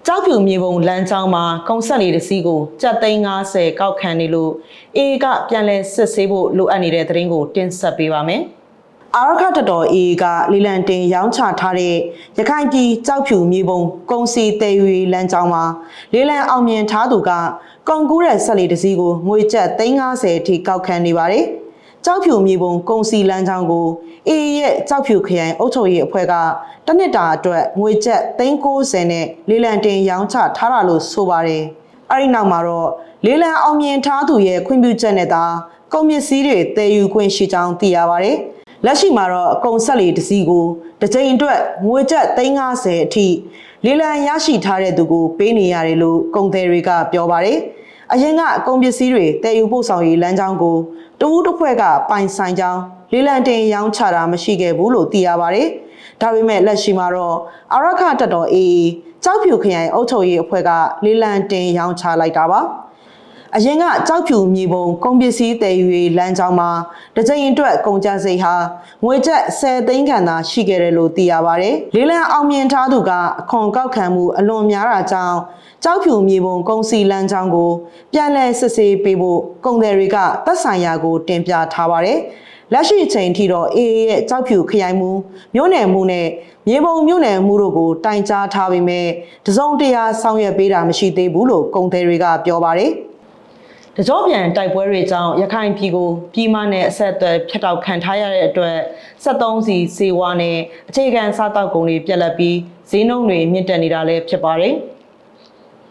ကြောက်ဖြူမြေပုံလမ်းကြောင်းမှာကုန်ဆက်လေးတစ်စီးကိုကျပ်သိန်း90ကောက်ခံနေလို့အေးကပြန်လဲစစ်ဆေးဖို့လိုအပ်နေတဲ့သတင်းကိုတင်ဆက်ပေးပါမယ်။အာရခတတော်အေးကလီလန်တင်ရောင်းချထားတဲ့ရခိုင်ပြည်ကြောက်ဖြူမြေပုံကုန်စီတဲရွေလမ်းကြောင်းမှာလေးလံအောင်မြင်ထားသူကကုန်ကူးတဲ့ဆက်လေးတစ်စီးကိုငွေကျပ်သိန်း90အထိကောက်ခံနေပါတယ်။ကြောက်ဖြူမြေပုံကုန်စီလမ်းကြောင်းကိုအေးရဲ့ကြောက်ဖြူခရိုင်အုပ်ချုပ်ရေးအဖွဲ့ကတစ်နှစ်တာအတွက်ငွေကျပ်သိန်း90နဲ့လေးလံတင်ရောင်းချထားတာလို့ဆိုပါတယ်။အဲဒီနောက်မှာတော့လေးလံအောင်မြင်ထားသူရဲ့ခွင့်ပြုချက်နဲ့သာကုန်ပစ္စည်းတွေတည်ယူခွင့်ရှိကြောင်းသိရပါတယ်။လက်ရှိမှာတော့အကုန်ဆက်လေးတစ်စီးကိုတစ်ကြိမ်အတွက်ငွေကျပ်သိန်း90အထိလေးလံရရှိထားတဲ့သူကိုပေးနေရတယ်လို့ကုန်သည်တွေကပြောပါတယ်။အရင်ကကုန်ပစ္စည်းတွေတည်ယူပို့ဆောင်ရေးလမ်းကြောင်းကိုတဦးတစ်ဖွဲ့ကပိုင်ဆိုင်ကြောင်းလေးလံတင်ရောင်းချတာမရှိခဲ့ဘူးလို့သိရပါတယ်။ဒါပေမဲ့လက်ရှိမှာတော့အာရခတတော်အေးကြောက်ဖြူခရိုင်အုပ်ချုပ်ရေးအဖွဲ့ကလေးလံတင်ရောင်းချလိုက်တာပါ။အရင်ကကြောက်ဖြူမြေပုံကုန်ပစ္စည်းတည်ယူရေးလမ်းကြောင်းမှာတစ်ကြိမ်အတွက်ကုန်ကျစရိတ်ဟာငွေကျပ်10သိန်းခန့်သာရှိခဲ့တယ်လို့သိရပါတယ်။လေးလံအောင်မြင်ထားသူကအခွန်ကောက်ခံမှုအလွန်များတာကြောင့်ကြောက်ဖြူမြေပုံကုန်စီလမ်းကြောင်းကိုပြန်လည်စစ်ဆေးပေးဖို့ကုန်သည်တွေကသက်ဆိုင်ရာကိုတင်ပြထားပါတယ်။လက်ရှိအချိန်ထိတော့အေးရဲ့ကြောက်ဖြူခရိုင်မှုမြို့နယ်မှုနဲ့မြေပုံမြို့နယ်မှုတို့ကိုတိုင်ကြားထားပေမဲ့တစုံတရာဆောင်ရွက်ပေးတာမရှိသေးဘူးလို့ကုန်သည်တွေကပြောပါတယ်။တကြောပြန်တိုက်ပွဲတွေကြောင့်ရခိုင်ပြည်ကိုပြည်မနဲ့အဆက်အသွယ်ဖြတ်တောက်ခံထားရတဲ့အတွက်73စီစေဝါနဲ့အခြေခံစားတောက်ကုန်တွေပြက်လက်ပြီးဈေးနှုန်းတွေမြင့်တက်နေတာလည်းဖြစ်ပါတယ်။